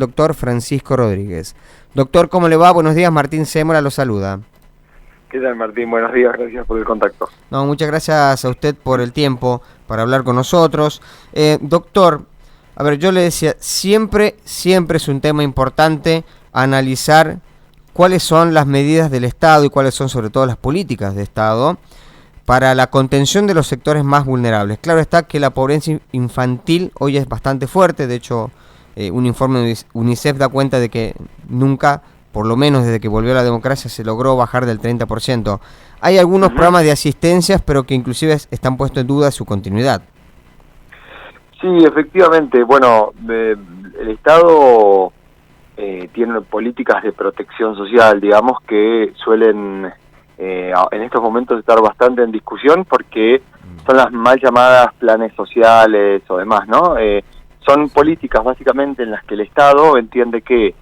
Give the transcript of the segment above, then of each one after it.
doctor Francisco Rodríguez. Doctor, ¿cómo le va? Buenos días, Martín Sémora lo saluda. ¿Qué tal, Martín? Buenos días, gracias por el contacto. No, muchas gracias a usted por el tiempo para hablar con nosotros. Doctor, a ver, yo le decía, siempre es un tema importante analizar cuáles son las medidas del Estado y cuáles son sobre todo las políticas de Estado para la contención de los sectores más vulnerables. Claro está que la pobreza infantil hoy es bastante fuerte, de hecho un informe de UNICEF da cuenta de que nunca, por lo menos desde que volvió la democracia, se logró bajar del 30%. Hay algunos programas de asistencias, pero que inclusive están puestos en duda su continuidad. Sí, efectivamente. Bueno, el Estado tiene políticas de protección social, digamos, que suelen en estos momentos estar bastante en discusión porque son las mal llamadas planes sociales o demás, ¿no? Son políticas básicamente en las que el Estado entiende que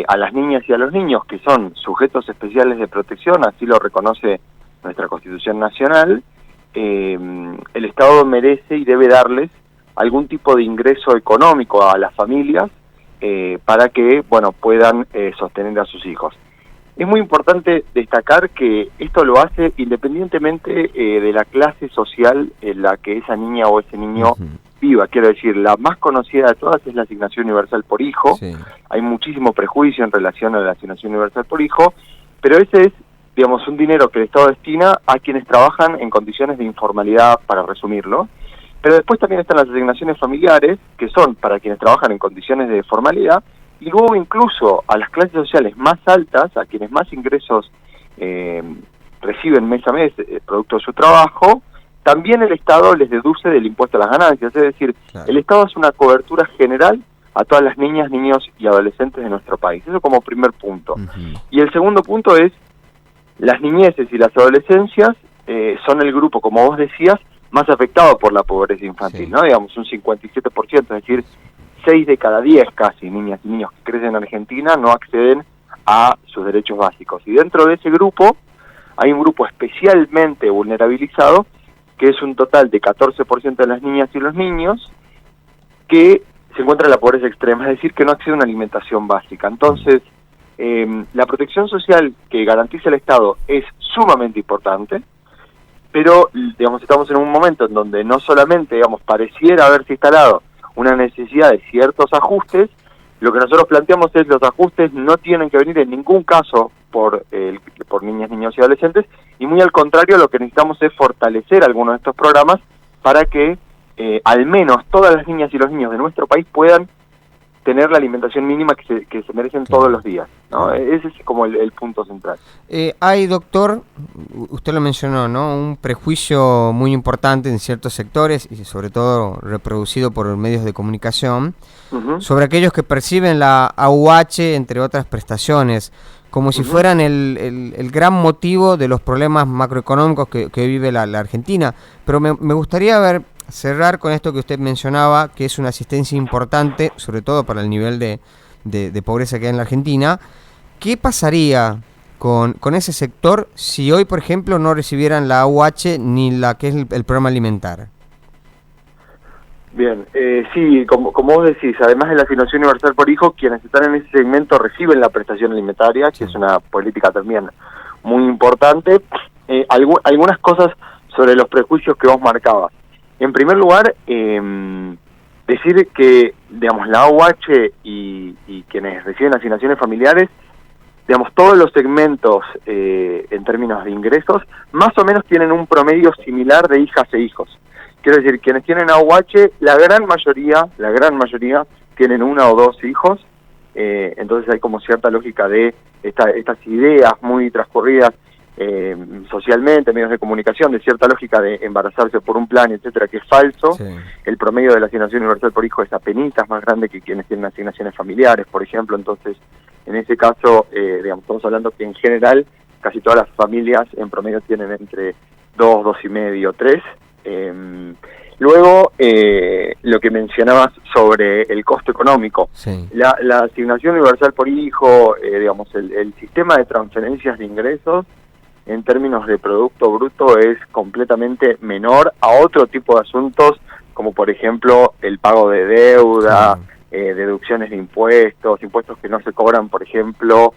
a las niñas y a los niños, que son sujetos especiales de protección, así lo reconoce nuestra Constitución Nacional, el Estado merece y debe darles algún tipo de ingreso económico a las familias para que, bueno, puedan sostener a sus hijos. Es muy importante destacar que esto lo hace independientemente de la clase social en la que esa niña o ese niño viva. Quiero decir, la más conocida de todas es la asignación universal por hijo. Sí. Hay muchísimo prejuicio en relación a la asignación universal por hijo, pero ese es, digamos, un dinero que el Estado destina a quienes trabajan en condiciones de informalidad, para resumirlo. Pero después también están las asignaciones familiares, que son para quienes trabajan en condiciones de formalidad, y luego incluso a las clases sociales más altas, a quienes más ingresos reciben mes a mes producto de su trabajo, también el Estado les deduce del impuesto a las ganancias. Es decir, claro, el Estado hace una cobertura general a todas las niñas, niños y adolescentes de nuestro país. Eso como primer punto. Y el segundo punto es, las niñeces y las adolescencias son el grupo, como vos decías, más afectado por la pobreza infantil, sí, ¿no? Digamos un 57%, es decir, 6 de cada 10 casi niñas y niños que crecen en Argentina no acceden a sus derechos básicos. Y dentro de ese grupo hay un grupo especialmente vulnerabilizado, que es un total de 14% de las niñas y los niños, que se encuentra en la pobreza extrema, es decir, que no accede a una alimentación básica. Entonces, la protección social que garantiza el Estado es sumamente importante, pero, digamos, estamos en un momento en donde no solamente, digamos, pareciera haberse instalado una necesidad de ciertos ajustes. Lo que nosotros planteamos es los ajustes no tienen que venir en ningún caso por niñas, niños y adolescentes, y muy al contrario, lo que necesitamos es fortalecer algunos de estos programas para que al menos todas las niñas y los niños de nuestro país puedan tener la alimentación mínima que se merecen todos los días, ¿no? Ese es como el punto central. Hay, doctor, usted lo mencionó, ¿no? Un prejuicio muy importante en ciertos sectores y sobre todo reproducido por medios de comunicación sobre aquellos que perciben la AUH, entre otras prestaciones, como si fueran el gran motivo de los problemas macroeconómicos que vive la Argentina. Pero me gustaría cerrar con esto que usted mencionaba, que es una asistencia importante, sobre todo para el nivel de pobreza que hay en la Argentina. ¿Qué pasaría con ese sector si hoy, por ejemplo, no recibieran la AUH ni la que es el programa alimentar? Bien, sí, como vos decís, además de la asignación universal por hijo, quienes están en ese segmento reciben la prestación alimentaria, que es una política también muy importante. Algunas cosas sobre los prejuicios que vos marcabas. En primer lugar, decir que, digamos, la AUH y quienes reciben asignaciones familiares, digamos, todos los segmentos en términos de ingresos, más o menos tienen un promedio similar de hijas e hijos. Quiero decir, quienes tienen AUH, la gran mayoría tienen 1 o 2 hijos, entonces hay como cierta lógica de estas ideas muy transcurridas socialmente, medios de comunicación, de cierta lógica de embarazarse por un plan, etcétera, que es falso. Sí. El promedio de la asignación universal por hijo es apenitas más grande que quienes tienen asignaciones familiares, por ejemplo. Entonces, en ese caso, digamos, estamos hablando que en general casi todas las familias en promedio tienen entre 2, 2,5, 3. Luego, lo que mencionabas sobre el costo económico. Sí. La asignación universal por hijo, digamos, el sistema de transferencias de ingresos en términos de Producto Bruto es completamente menor a otro tipo de asuntos, como por ejemplo el pago de deuda, deducciones de impuestos que no se cobran, por ejemplo,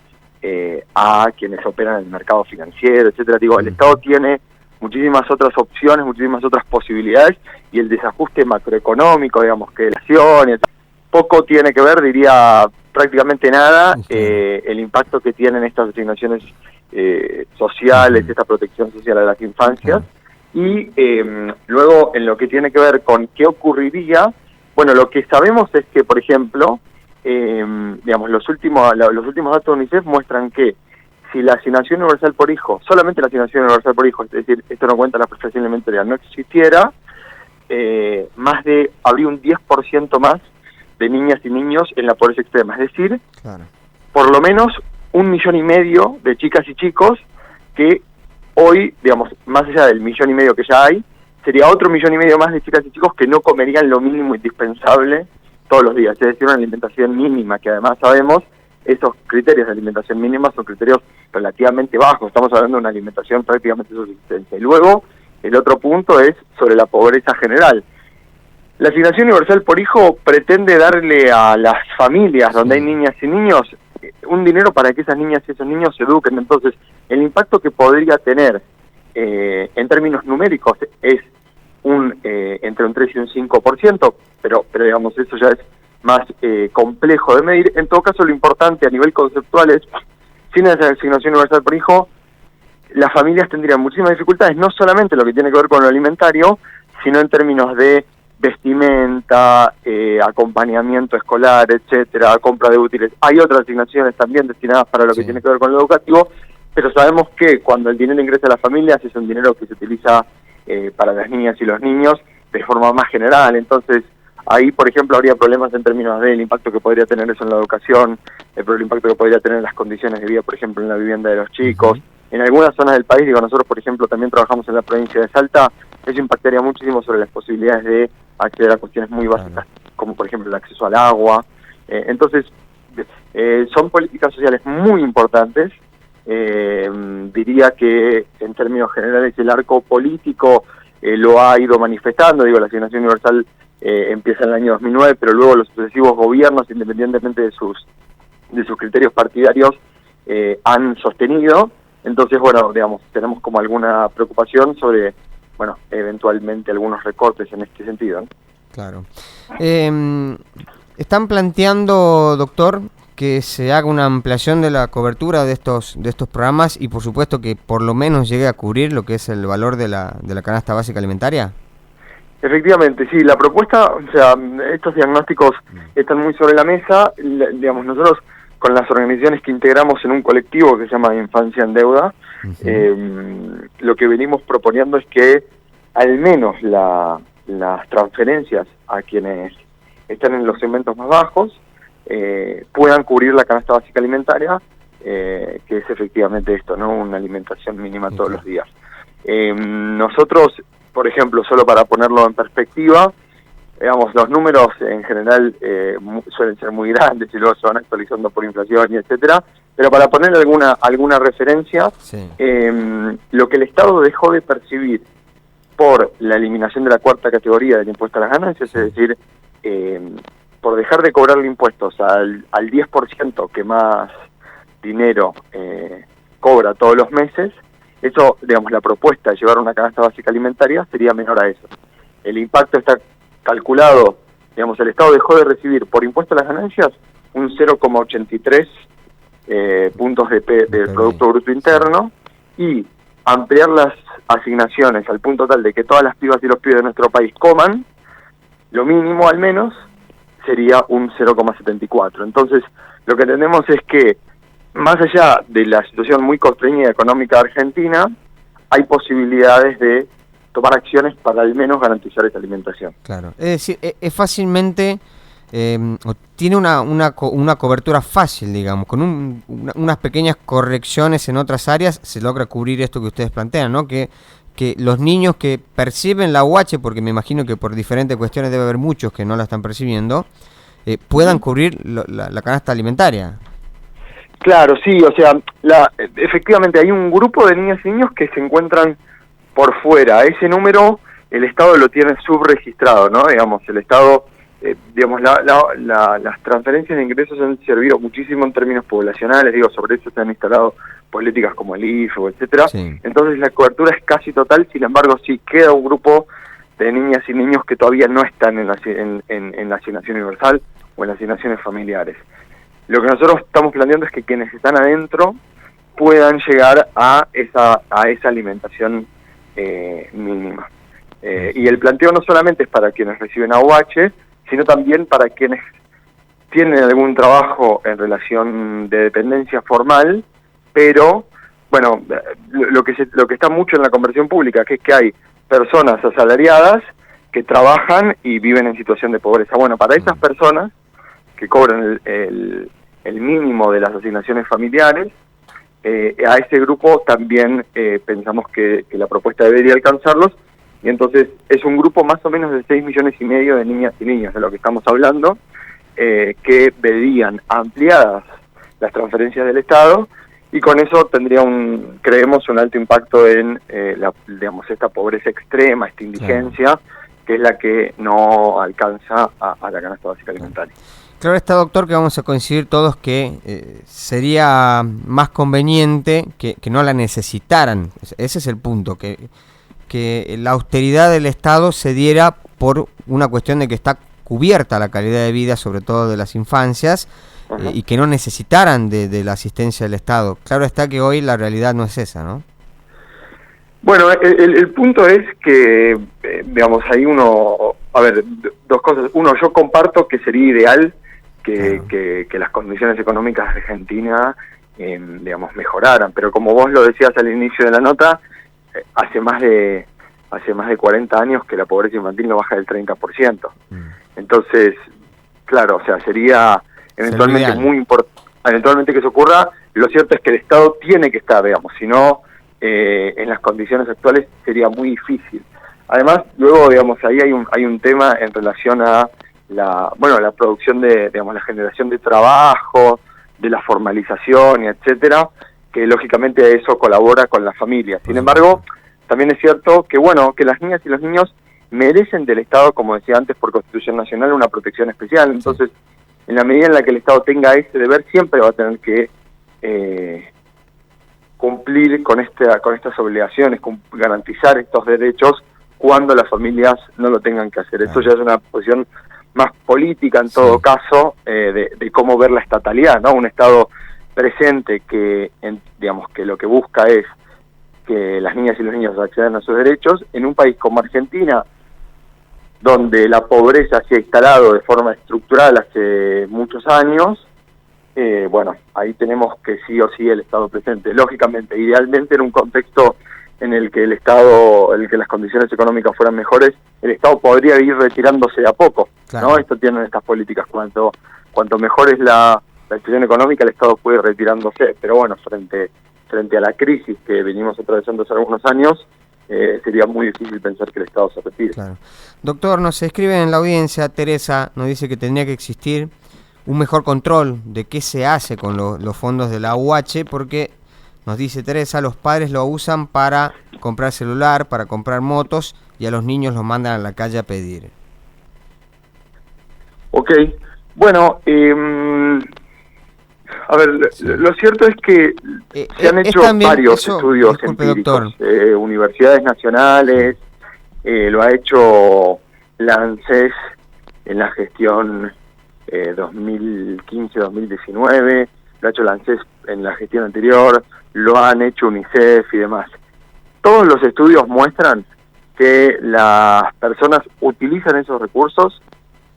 a quienes operan en el mercado financiero, etcétera. Digo, el Estado tiene muchísimas otras opciones, muchísimas otras posibilidades, y el desajuste macroeconómico, digamos, que la acción, poco tiene que ver, diría prácticamente nada, el impacto que tienen estas asignaciones sociales, esta protección social a las infancias. Y luego, en lo que tiene que ver con qué ocurriría, bueno, lo que sabemos es que, por ejemplo, digamos, los últimos datos de UNICEF muestran que si la asignación universal por hijo, solamente la asignación universal por hijo, es decir, esto no cuenta la prestación alimentaria, no existiera, habría un 10% más de niñas y niños en la pobreza extrema, es decir, por lo menos 1,5 millones de chicas y chicos que hoy, digamos, más allá del 1,5 millones que ya hay, sería otro 1,5 millones más de chicas y chicos que no comerían lo mínimo indispensable todos los días, es decir, una alimentación mínima, que además sabemos, esos criterios de alimentación mínima son criterios relativamente bajos, estamos hablando de una alimentación prácticamente subsistencia. Y luego, el otro punto es sobre la pobreza general. La asignación universal por hijo pretende darle a las familias donde hay niñas y niños un dinero para que esas niñas y esos niños se eduquen. Entonces, el impacto que podría tener en términos numéricos es entre un 3 y un 5%, pero digamos, eso ya es más complejo de medir. En todo caso, lo importante a nivel conceptual es, sin esa asignación universal por hijo, las familias tendrían muchísimas dificultades, no solamente en lo que tiene que ver con lo alimentario, sino en términos de vestimenta, acompañamiento escolar, etcétera, compra de útiles. Hay otras asignaciones también destinadas para lo que tiene que ver con lo educativo, pero sabemos que cuando el dinero ingresa a las familias es un dinero que se utiliza para las niñas y los niños de forma más general. Entonces, ahí, por ejemplo, habría problemas en términos del impacto que podría tener eso en la educación, el impacto que podría tener en las condiciones de vida, por ejemplo, en la vivienda de los chicos. En algunas zonas del país, digo, nosotros, por ejemplo, también trabajamos en la provincia de Salta, eso impactaría muchísimo sobre las posibilidades de acceder a cuestiones muy básicas, como por ejemplo el acceso al agua. Entonces, son políticas sociales muy importantes. Diría que en términos generales el arco político lo ha ido manifestando. Digo, la asignación universal empieza en el año 2009, pero luego los sucesivos gobiernos, independientemente de sus criterios partidarios, han sostenido. Entonces, bueno, digamos, tenemos como alguna preocupación sobre, bueno, eventualmente algunos recortes en este sentido, ¿no? Claro. ¿Están planteando, doctor, que se haga una ampliación de la cobertura de estos programas y, por supuesto, que por lo menos llegue a cubrir lo que es el valor de la canasta básica alimentaria? Efectivamente, sí, la propuesta, o sea, estos diagnósticos están muy sobre la mesa. Digamos, nosotros con las organizaciones que integramos en un colectivo que se llama Infancia en Deuda, lo que venimos proponiendo es que al menos las transferencias a quienes están en los segmentos más bajos puedan cubrir la canasta básica alimentaria, que es efectivamente esto, ¿no? Una alimentación mínima todos los días. Nosotros, por ejemplo, solo para ponerlo en perspectiva, digamos, los números en general suelen ser muy grandes y luego se van actualizando por inflación y etcétera, pero para poner alguna referencia, lo que el Estado dejó de percibir por la eliminación de la cuarta categoría del impuesto a las ganancias, es decir, por dejar de cobrarle impuestos al 10% que más dinero cobra todos los meses, eso, digamos, la propuesta de llevar una canasta básica alimentaria sería menor a eso. El impacto está calculado, digamos, el Estado dejó de recibir por impuesto a las ganancias un 0,83 puntos del Producto Bruto Interno, y ampliar las asignaciones al punto tal de que todas las pibas y los pibes de nuestro país coman, lo mínimo al menos, sería un 0,74. Entonces, lo que tenemos es que, más allá de la situación muy constreñida económica de Argentina, hay posibilidades de tomar acciones para al menos garantizar esa alimentación. Claro, es decir, es fácilmente, tiene una cobertura fácil, digamos, con unas pequeñas correcciones en otras áreas se logra cubrir esto que ustedes plantean, ¿no? Que los niños que perciben la UH, porque me imagino que por diferentes cuestiones debe haber muchos que no la están percibiendo, puedan cubrir la canasta alimentaria. Claro, sí, o sea, efectivamente hay un grupo de niñas y niños que se encuentran por fuera. Ese número el Estado lo tiene subregistrado, ¿no? Digamos, el Estado digamos, las transferencias de ingresos han servido muchísimo en términos poblacionales, digo, sobre eso se han instalado políticas como el IFE, etcétera. Sí. Entonces la cobertura es casi total, sin embargo sí queda un grupo de niñas y niños que todavía no están en la asignación universal o en las asignaciones familiares. Lo que nosotros estamos planteando es que quienes están adentro puedan llegar a esa alimentación mínima. Y el planteo no solamente es para quienes reciben AUH, sino también para quienes tienen algún trabajo en relación de dependencia formal, pero, bueno, lo que está mucho en la conversación pública, que es que hay personas asalariadas que trabajan y viven en situación de pobreza. Bueno, para esas personas que cobran el mínimo de las asignaciones familiares, a ese grupo también pensamos que la propuesta debería alcanzarlos, y entonces es un grupo más o menos de 6,5 millones de niñas y niños de lo que estamos hablando, que verían ampliadas las transferencias del Estado, y con eso tendría creemos un alto impacto en digamos, esta pobreza extrema, esta indigencia, que es la que no alcanza a la canasta básica alimentaria. Claro está, doctor, que vamos a coincidir todos que sería más conveniente que no la necesitaran. Ese es el punto, que la austeridad del Estado se diera por una cuestión de que está cubierta la calidad de vida, sobre todo de las infancias, y que no necesitaran de la asistencia del Estado. Claro está que hoy la realidad no es esa, ¿no? Bueno, el punto es que, digamos, hay dos cosas. Uno, yo comparto que sería ideal que las condiciones económicas de Argentina, digamos, mejoraran, pero como vos lo decías al inicio de la nota, hace más de 40 años que la pobreza infantil no baja del 30%. Entonces, claro, o sea, sería eventualmente muy importante, eventualmente que eso ocurra. Lo cierto es que el Estado tiene que estar, digamos, si no, en las condiciones actuales sería muy difícil. Además, luego, digamos, ahí hay un tema en relación a la producción digamos, la generación de trabajo, de la formalización y etcétera, que lógicamente eso colabora con las familias. Sin embargo, también es cierto que, bueno, que las niñas y los niños merecen del Estado, como decía antes, por Constitución Nacional, una protección especial. Entonces, en la medida en la que el Estado tenga ese deber, siempre va a tener que cumplir con estas obligaciones, garantizar estos derechos cuando las familias no lo tengan que hacer. Esto ya es una posición más política, en todo caso, de cómo ver la estatalidad, ¿no? Un Estado presente que, digamos, que lo que busca es que las niñas y los niños accedan a sus derechos, en un país como Argentina, donde la pobreza se ha instalado de forma estructural hace muchos años, bueno, ahí tenemos que sí o sí el Estado presente. Lógicamente, idealmente en un contexto en el que las condiciones económicas fueran mejores, el Estado podría ir retirándose de a poco, ¿no? Esto tienen estas políticas, cuanto mejor es la situación económica, el Estado puede ir retirándose, pero bueno, frente a la crisis que venimos atravesando hace algunos años, sería muy difícil pensar que el Estado se retire. Claro. Doctor, nos escribe en la audiencia, Teresa nos dice que tendría que existir un mejor control de qué se hace con los fondos de la AUH, porque nos dice Teresa, los padres lo usan para comprar celular, para comprar motos, y a los niños los mandan a la calle a pedir. Ok, bueno, a ver, lo cierto es que se han hecho varios estudios empíricos, universidades nacionales, lo ha hecho la ANSES en la gestión 2015-2019, lo ha hecho la ANSES en la gestión anterior, lo han hecho UNICEF y demás. Todos los estudios muestran que las personas utilizan esos recursos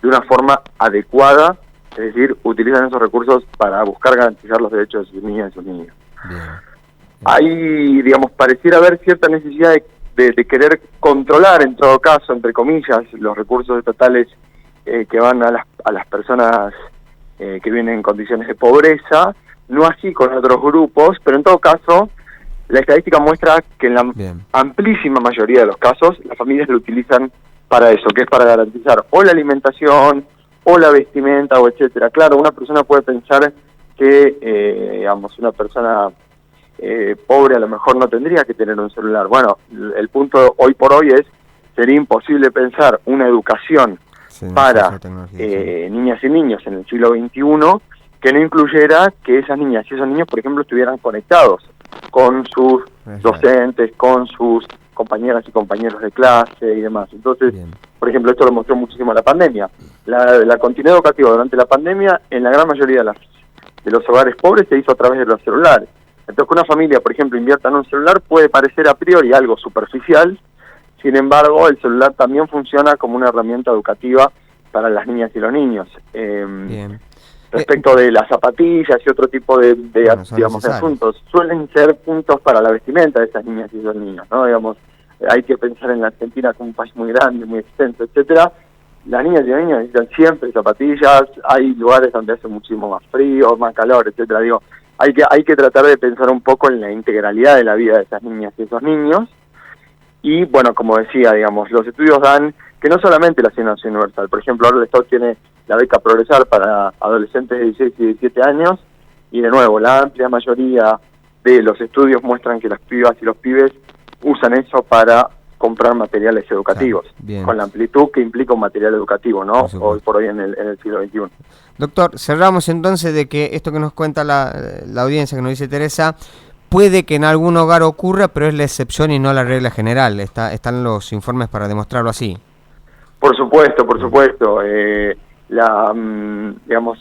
de una forma adecuada, es decir, utilizan esos recursos para buscar garantizar los derechos de sus niñas y sus niños. Ahí, digamos, pareciera haber cierta necesidad de querer controlar, en todo caso, entre comillas, los recursos estatales que van a las personas que viven en condiciones de pobreza, no así con otros grupos, pero en todo caso, la estadística muestra que en la amplísima mayoría de los casos, las familias lo utilizan para eso, que es para garantizar o la alimentación, o la vestimenta, o etcétera. Claro, una persona puede pensar que, digamos, una persona pobre a lo mejor no tendría que tener un celular. Bueno, el punto hoy por hoy sería imposible pensar una educación para niñas y niños en el siglo XXI, que no incluyera que esas niñas y esos niños, por ejemplo, estuvieran conectados con sus docentes, con sus compañeras y compañeros de clase y demás. Entonces, por ejemplo, esto lo mostró muchísimo la pandemia. La continuidad educativa durante la pandemia, en la gran mayoría de los hogares pobres, se hizo a través de los celulares. Entonces, que una familia, por ejemplo, invierta en un celular puede parecer a priori algo superficial. Sin embargo, el celular también funciona como una herramienta educativa para las niñas y los niños. Respecto de las zapatillas y otro tipo de asuntos, suelen ser puntos para la vestimenta de esas niñas y esos niños, ¿no? Digamos, hay que pensar en la Argentina como un país muy grande, muy extenso, etcétera. Las niñas y los niños necesitan siempre zapatillas, hay lugares donde hace muchísimo más frío, más calor, etcétera. Digo, hay que tratar de pensar un poco en la integralidad de la vida de esas niñas y esos niños. Y bueno, como decía, digamos, los estudios dan que no solamente la asignación universal, por ejemplo, ahora el Estado tiene la beca Progresar para adolescentes de 16 y 17 años, y de nuevo, la amplia mayoría de los estudios muestran que las pibas y los pibes usan eso para comprar materiales educativos, con la amplitud que implica un material educativo, ¿no? Hoy por hoy en el siglo XXI. Doctor, cerramos entonces de que esto que nos cuenta la audiencia, que nos dice Teresa, puede que en algún hogar ocurra, pero es la excepción y no la regla general. Están los informes para demostrarlo así. Por supuesto, por supuesto. Digamos,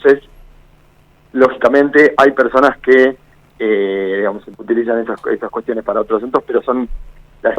lógicamente hay personas que digamos, utilizan esas cuestiones para otros asuntos, pero son las